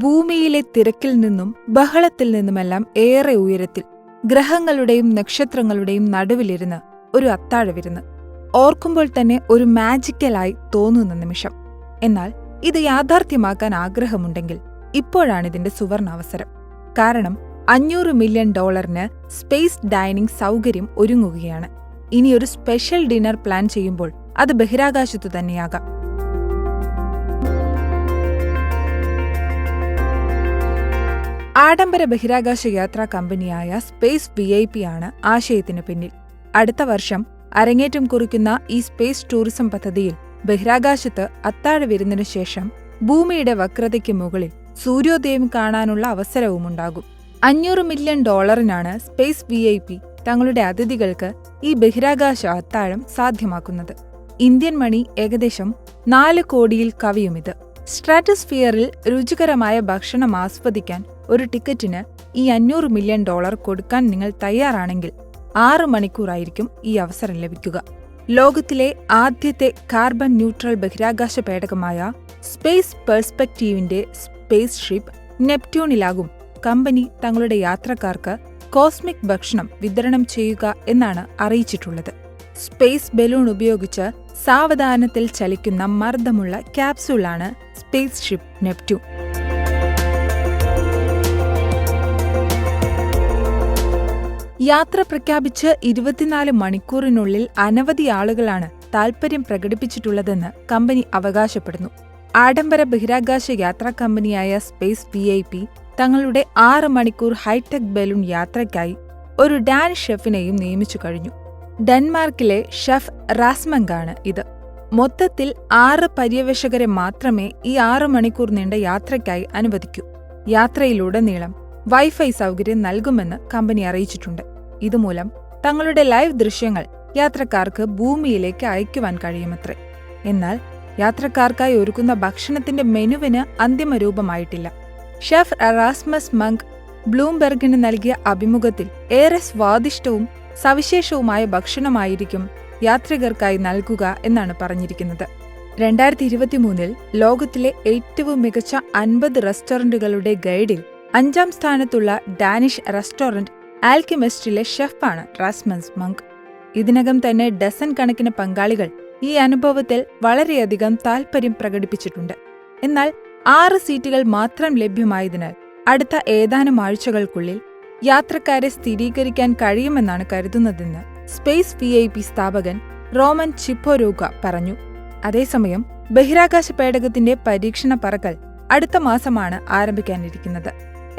ഭൂമിയിലെ തിരക്കിൽ നിന്നും ബഹളത്തിൽ നിന്നുമെല്ലാം ഏറെ ഉയരത്തിൽ ഗ്രഹങ്ങളുടെയും നക്ഷത്രങ്ങളുടെയും നടുവിലിരുന്ന് ഒരു അത്താഴവിരുന്ന്. ഓർക്കുമ്പോൾ തന്നെ ഒരു മാജിക്കലായി തോന്നുന്ന നിമിഷം. എന്നാൽ ഇത് യാഥാർത്ഥ്യമാക്കാൻ ആഗ്രഹമുണ്ടെങ്കിൽ ഇപ്പോഴാണിതിന്റെ സുവർണാവസരം. കാരണം $500 മില്യൺ സ്പേസ് ഡൈനിങ് സൗകര്യം ഒരുങ്ങുകയാണ്. ഇനിയൊരു സ്പെഷ്യൽ ഡിന്നർ പ്ലാൻ ചെയ്യുമ്പോൾ അത് ബഹിരാകാശത്തു തന്നെയാകാം. ആഡംബര ബഹിരാകാശ യാത്രാ കമ്പനിയായ സ്പേസ് VIP ആണ് ആശയത്തിനു പിന്നിൽ. അടുത്ത വർഷം അരങ്ങേറ്റം കുറിക്കുന്ന ഈ സ്പേസ് ടൂറിസം പദ്ധതിയിൽ ബഹിരാകാശത്ത് അത്താഴവിരുന്നിനു ശേഷം ഭൂമിയുടെ വക്രതയ്ക്ക് മുകളിൽ സൂര്യോദയം കാണാനുള്ള അവസരവുമുണ്ടാകും. $500 മില്യൺ സ്പേസ് VIP തങ്ങളുടെ അതിഥികൾക്ക് ഈ ബഹിരാകാശ അത്താഴം സാധ്യമാക്കുന്നത്. ഇന്ത്യൻ മണി ഏകദേശം 4 കോടിയിൽ കവിയുമിത്. സ്ട്രാറ്റോസ്ഫിയറിൽ രുചികരമായ ഭക്ഷണം ആസ്വദിക്കാൻ ഒരു ടിക്കറ്റിന് ഈ $500 മില്യൺ കൊടുക്കാൻ നിങ്ങൾ തയ്യാറാണെങ്കിൽ 6 മണിക്കൂറായിരിക്കും ഈ അവസരം ലഭിക്കുക. ലോകത്തിലെ ആദ്യത്തെ കാർബൺ ന്യൂട്രൽ ബഹിരാകാശ പേടകമായ സ്പേസ് പെർസ്പെക്റ്റീവിന്റെ സ്പേസ് ഷിപ്പ് നെപ്റ്റ്യൂണിലാകും കമ്പനി തങ്ങളുടെ യാത്രക്കാർക്ക് കോസ്മിക് ഭക്ഷണം വിതരണം ചെയ്യുക എന്നാണ് അറിയിച്ചിട്ടുള്ളത്. സ്പേസ് ബലൂൺ ഉപയോഗിച്ച് സാവധാനത്തിൽ ചലിക്കുന്ന മർദ്ദമുള്ള ക്യാപ്സൂളാണ് സ്പേസ് ഷിപ്പ് നെപ്റ്റ്യൂൺ. യാത്ര പ്രഖ്യാപിച്ച് 24 മണിക്കൂറിനുള്ളിൽ അനവധി ആളുകളാണ് താൽപര്യം പ്രകടിപ്പിച്ചിട്ടുള്ളതെന്ന് കമ്പനി അവകാശപ്പെടുന്നു. ആഡംബര ബഹിരാകാശ യാത്രാ കമ്പനിയായ സ്പേസ് VIP തങ്ങളുടെ 6 മണിക്കൂർ ഹൈടെക് ബലൂൺ യാത്രയ്ക്കായി ഒരു ഡാനിഷ് ഷെഫിനെയും നിയമിച്ചു കഴിഞ്ഞു. ഡെൻമാർക്കിലെ ഷെഫ് റാസ്മങ്കാണ് ഇത്. മൊത്തത്തിൽ 6 പര്യവേഷകരെ മാത്രമേ ഈ 6 മണിക്കൂർ നീണ്ട യാത്രയ്ക്കായി അനുവദിക്കൂ. യാത്രയിലുടനീളം വൈഫൈ സൗകര്യം നൽകുമെന്ന് കമ്പനി അറിയിച്ചിട്ടുണ്ട്. ഇതുമൂലം തങ്ങളുടെ ലൈവ് ദൃശ്യങ്ങൾ യാത്രക്കാർക്ക് ഭൂമിയിലേക്ക് അയക്കുവാൻ കഴിയുമത്രേ. എന്നാൽ യാത്രക്കാർക്കായി ഒരുക്കുന്ന ഭക്ഷണത്തിന്റെ മെനുവിന് അന്തിമ രൂപമായിട്ടില്ല. ഷെഫ് റാസ്മസ് മങ്ക് ബ്ലൂംബെർഗിന് നൽകിയ അഭിമുഖത്തിൽ ഏറെ സ്വാദിഷ്ടവും സവിശേഷവുമായ ഭക്ഷണമായിരിക്കും യാത്രികർക്കായി നൽകുക എന്നാണ് പറഞ്ഞിരിക്കുന്നത്. 2023 ലോകത്തിലെ ഏറ്റവും മികച്ച 50 റെസ്റ്റോറന്റുകളുടെ ഗൈഡിൽ 5ാം സ്ഥാനത്തുള്ള ഡാനിഷ് റെസ്റ്റോറന്റ് ആൽക്കിമിസ്റ്റിലെ ഷെഫാണ് റാസ്മസ് മങ്ക്. ഇതിനകം തന്നെ ഡസൻ കണക്കിന് പങ്കാളികൾ ഈ അനുഭവത്തിൽ വളരെയധികം താൽപര്യം പ്രകടിപ്പിച്ചിട്ടുണ്ട്. എന്നാൽ 6 സീറ്റുകൾ മാത്രം ലഭ്യമായതിനാൽ അടുത്ത ഏതാനും ആഴ്ചകൾക്കുള്ളിൽ യാത്രക്കാരെ സ്ഥിരീകരിക്കാൻ കഴിയുമെന്നാണ് കരുതുന്നതെന്ന് സ്പേസ് VIP സ്ഥാപകൻ റോമൻ ചിപ്പോരൂഗ പറഞ്ഞു. അതേസമയം ബഹിരാകാശ പേടകത്തിന്റെ പരീക്ഷണ പറക്കൽ അടുത്ത മാസമാണ് ആരംഭിക്കാനിരിക്കുന്നത്.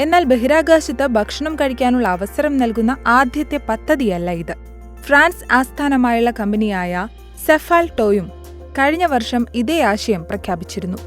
എന്നാൽ ബഹിരാകാശത്ത് ഭക്ഷണം കഴിക്കാനുള്ള അവസരം നൽകുന്ന ആദ്യത്തെ പദ്ധതിയല്ല ഇത്. ഫ്രാൻസ് ആസ്ഥാനമായുള്ള കമ്പനിയായ സെഫാൽട്ടോയും കഴിഞ്ഞ വർഷം ഇതേ ആശയം പ്രഖ്യാപിച്ചിരുന്നു.